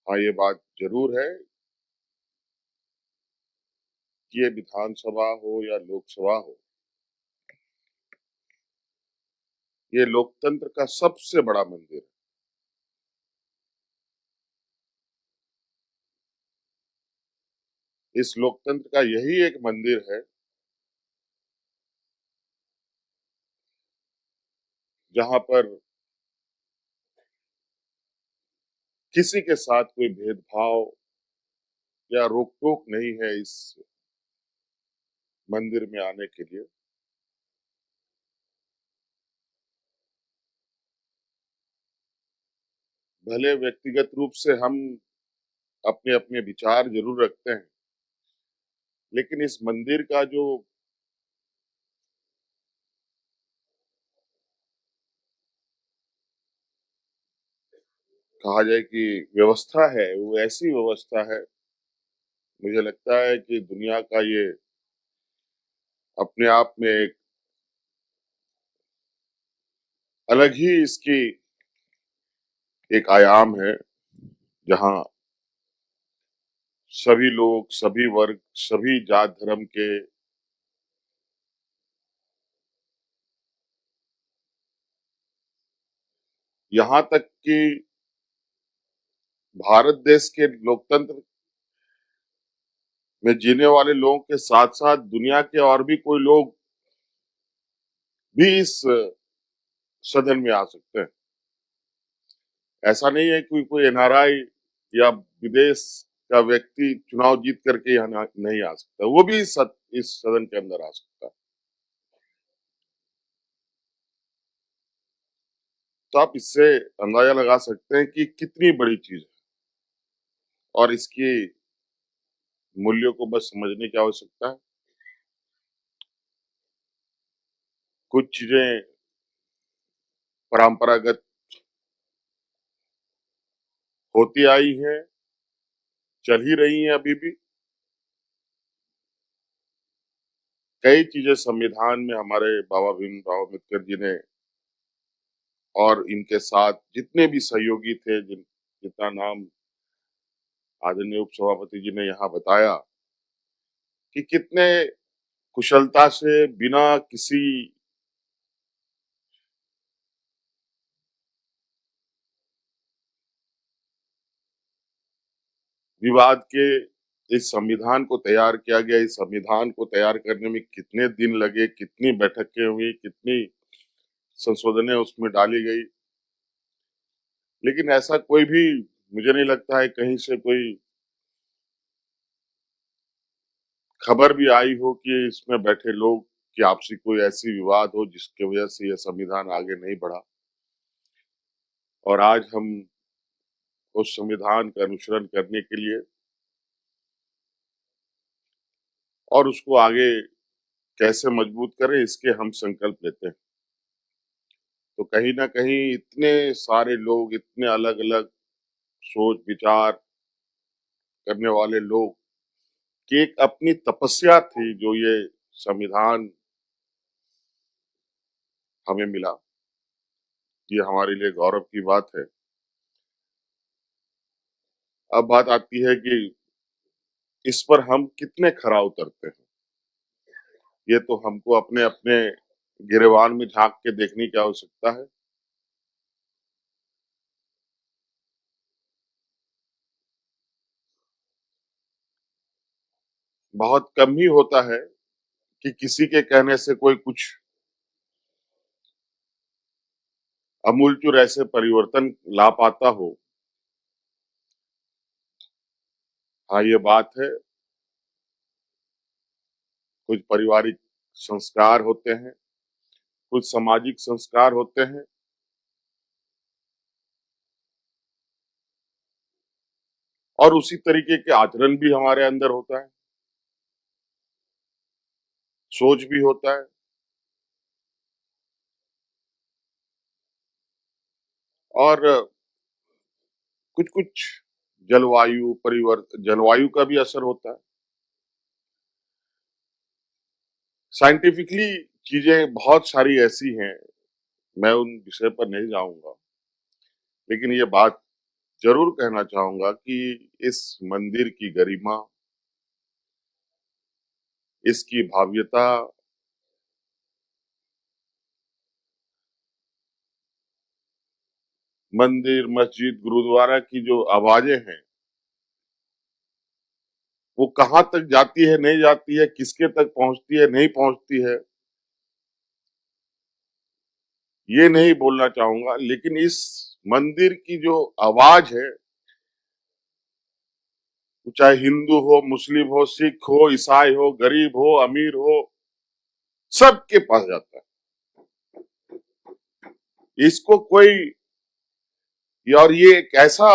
हाँ, ये बात जरूर है कि ये विधानसभा हो या लोकसभा हो, ये लोकतंत्र का सबसे बड़ा मंदिर है। इस लोकतंत्र का यही एक मंदिर है जहां पर किसी के साथ कोई भेदभाव या रोक टोक नहीं है इस मंदिर में आने के लिए। भले व्यक्तिगत रूप से हम अपने अपने विचार जरूर रखते हैं, लेकिन इस मंदिर का जो कहा जाए कि व्यवस्था है, वो ऐसी व्यवस्था है, मुझे लगता है कि दुनिया का ये अपने आप में एक अलग ही इसकी एक आयाम है, जहां सभी लोग, सभी वर्ग, सभी जात धर्म के यहाँ तक कि भारत देश के लोकतंत्र में जीने वाले लोगों के साथ साथ दुनिया के और भी कोई लोग भी इस सदन में आ सकते हैं। ऐसा नहीं है कि कोई एनआरआई या विदेश का व्यक्ति चुनाव जीत करके यहाँ नहीं आ सकता, वो भी इस सदन के अंदर आ सकता है। तो आप इससे अंदाजा लगा सकते हैं कि कितनी बड़ी चीज है, और इसकी मूल्यों को बस समझने की आवश्यकता है। कुछ चीजें परंपरागत होती आई हैं, चल ही रही हैं अभी भी। कई चीजें संविधान में हमारे बाबा भीमराव अम्बेडकर जी ने और इनके साथ जितने भी सहयोगी थे, जितना नाम आदरणीय उप सभापति जी ने यहाँ बताया, कि कितने कुशलता से बिना किसी विवाद के इस संविधान को तैयार किया गया। इस संविधान को तैयार करने में कितने दिन लगे, कितनी बैठकें हुई, कितनी संशोधनें उसमें डाली गई, लेकिन ऐसा कोई भी, मुझे नहीं लगता है कहीं से कोई खबर भी आई हो कि इसमें बैठे लोग कि आपसी कोई ऐसी विवाद हो जिसकी वजह से यह संविधान आगे नहीं बढ़ा। और आज हम उस संविधान का अनुसरण करने के लिए और उसको आगे कैसे मजबूत करें, इसके हम संकल्प लेते हैं। तो कहीं ना कहीं इतने सारे लोग, इतने अलग अलग सोच विचार करने वाले लोग की एक अपनी तपस्या थी, जो ये संविधान हमें मिला, ये हमारे लिए गौरव की बात है। अब बात आती है कि इस पर हम कितने खरा उतरते हैं। ये तो हमको अपने अपने गिरेबान में झांक के देखने की आवश्यकता है। बहुत कम ही होता है कि किसी के कहने से कोई कुछ अमूलचूल ऐसे परिवर्तन ला पाता हो। हाँ, ये बात है, कुछ पारिवारिक संस्कार होते हैं, कुछ सामाजिक संस्कार होते हैं, और उसी तरीके के आचरण भी हमारे अंदर होता है, सोच भी होता है। और कुछ कुछ जलवायु परिवर्तन, जलवायु का भी असर होता है। साइंटिफिकली चीजें बहुत सारी ऐसी हैं, मैं उन विषय पर नहीं जाऊंगा, लेकिन ये बात जरूर कहना चाहूंगा कि इस मंदिर की गरिमा, इसकी भव्यता, मंदिर, मस्जिद, गुरुद्वारा की जो आवाजें हैं, वो कहाँ तक जाती है, नहीं जाती है, किसके तक पहुंचती है, नहीं पहुंचती है, ये नहीं बोलना चाहूंगा। लेकिन इस मंदिर की जो आवाज है, वो चाहे हिंदू हो, मुस्लिम हो, सिख हो, ईसाई हो, गरीब हो, अमीर हो, सबके पास जाता है। इसको कोई, और ये एक ऐसा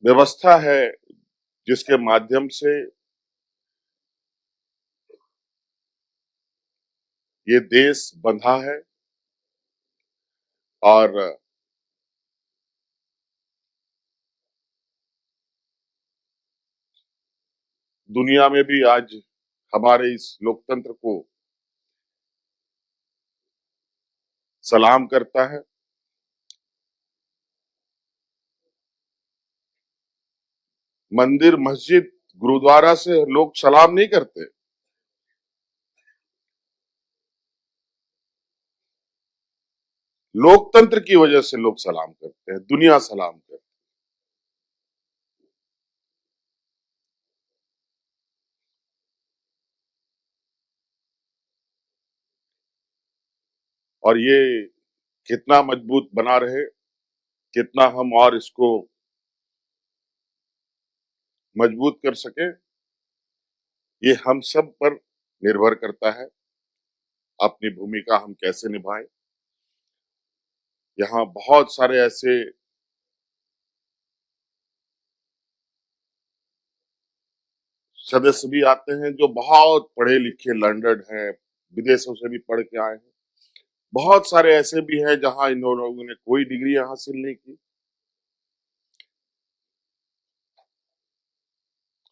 व्यवस्था है जिसके माध्यम से ये देश बंधा है, और दुनिया में भी आज हमारे इस लोकतंत्र को सलाम करता है। मंदिर, मस्जिद, गुरुद्वारा से लोग सलाम नहीं करते, लोकतंत्र की वजह से लोग सलाम करते हैं, दुनिया सलाम करती है। और ये कितना मजबूत बना रहे, कितना हम और इसको मजबूत कर सके, ये हम सब पर निर्भर करता है। अपनी भूमिका हम कैसे निभाएं। यहाँ बहुत सारे ऐसे सदस्य भी आते हैं जो बहुत पढ़े लिखे, लर्नड हैं, विदेशों से भी पढ़ के आए हैं। बहुत सारे ऐसे भी हैं जहां इन लोगों ने कोई डिग्री हासिल नहीं की,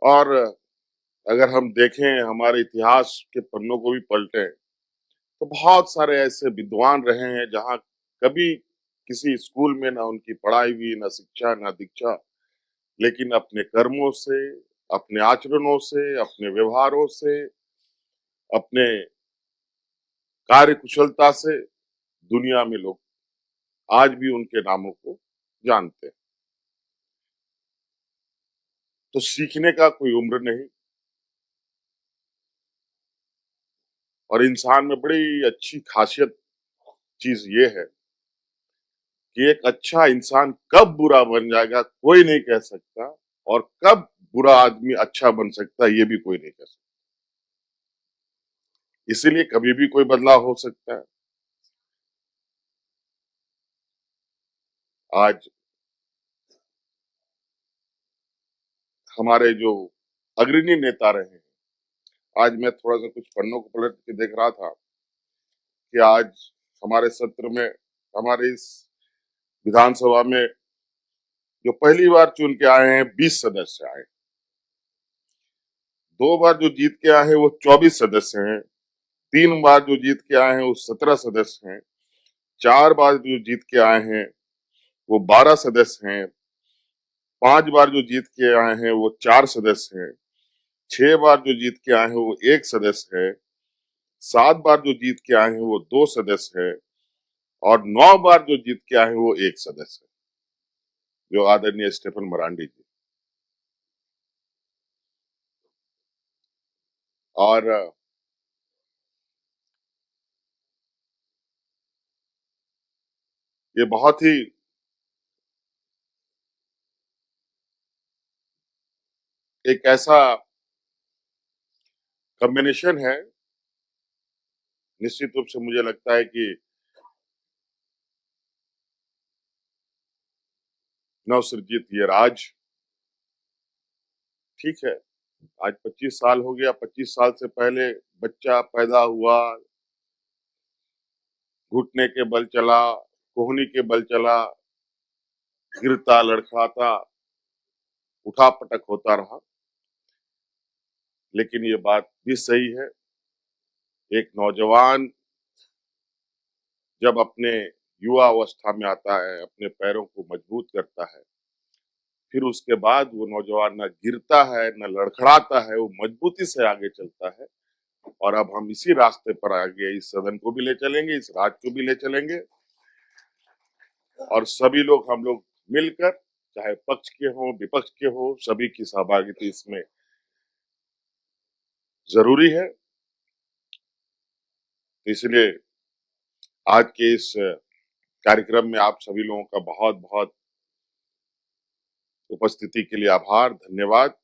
और अगर हम देखें, हमारे इतिहास के पन्नों को भी पलटें, तो बहुत सारे ऐसे विद्वान रहे हैं जहां कभी किसी स्कूल में ना उनकी पढ़ाई हुई, ना शिक्षा, ना दीक्षा, लेकिन अपने कर्मों से, अपने आचरणों से, अपने व्यवहारों से, अपने कार्य कुशलता से दुनिया में लोग आज भी उनके नामों को जानते हैं। तो सीखने का कोई उम्र नहीं, और इंसान में बड़ी अच्छी खासियत चीज ये है कि एक अच्छा इंसान कब बुरा बन जाएगा कोई नहीं कह सकता, और कब बुरा आदमी अच्छा बन सकता है ये भी कोई नहीं कह सकता। इसीलिए कभी भी कोई बदलाव हो सकता है। आज हमारे जो अग्रणी नेता रहे हैं, आज मैं थोड़ा सा कुछ पन्नों को पलट के देख रहा था कि आज हमारे सत्र में, हमारे इस विधानसभा में जो पहली बार चुन के आए हैं 20 सदस्य आए, 2 बार जो जीत के आए हैं वो 24 सदस्य हैं, 3 बार जो जीत के आए हैं वो 17 सदस्य हैं, 4 बार जो जीत के आए हैं वो 12 सदस्य हैं, 5 बार जो जीत के आए हैं वो 4 सदस्य हैं, 6 बार जो जीत के आए हैं वो 1 सदस्य है, 7 बार जो जीत के आए हैं वो 2 सदस्य है, और 9 बार जो जीत के आए हैं वो 1 सदस्य है, जो आदरणीय स्टेफन मरांडी जी। और ये बहुत ही एक ऐसा कॉम्बिनेशन है, निश्चित रूप से मुझे लगता है कि नवसृजित ये राज, ठीक है, आज 25 साल हो गया, 25 साल से पहले बच्चा पैदा हुआ, घुटने के बल चला, कोहनी के बल चला, गिरता, लड़खड़ाता, उठा पटक होता रहा। लेकिन ये बात भी सही है, एक नौजवान जब अपने युवा अवस्था में आता है, अपने पैरों को मजबूत करता है, फिर उसके बाद वो नौजवान ना गिरता है, ना लड़खड़ाता है, वो मजबूती से आगे चलता है। और अब हम इसी रास्ते पर आगे इस सदन को भी ले चलेंगे, इस राज्य को भी ले चलेंगे और सभी लोग हम लोग मिलकर, चाहे पक्ष के हों, विपक्ष के हों, सभी की सहभागिता इसमें ज़रूरी है। इसलिए आज के इस कार्यक्रम में आप सभी लोगों का बहुत-बहुत उपस्थिति के लिए आभार, धन्यवाद।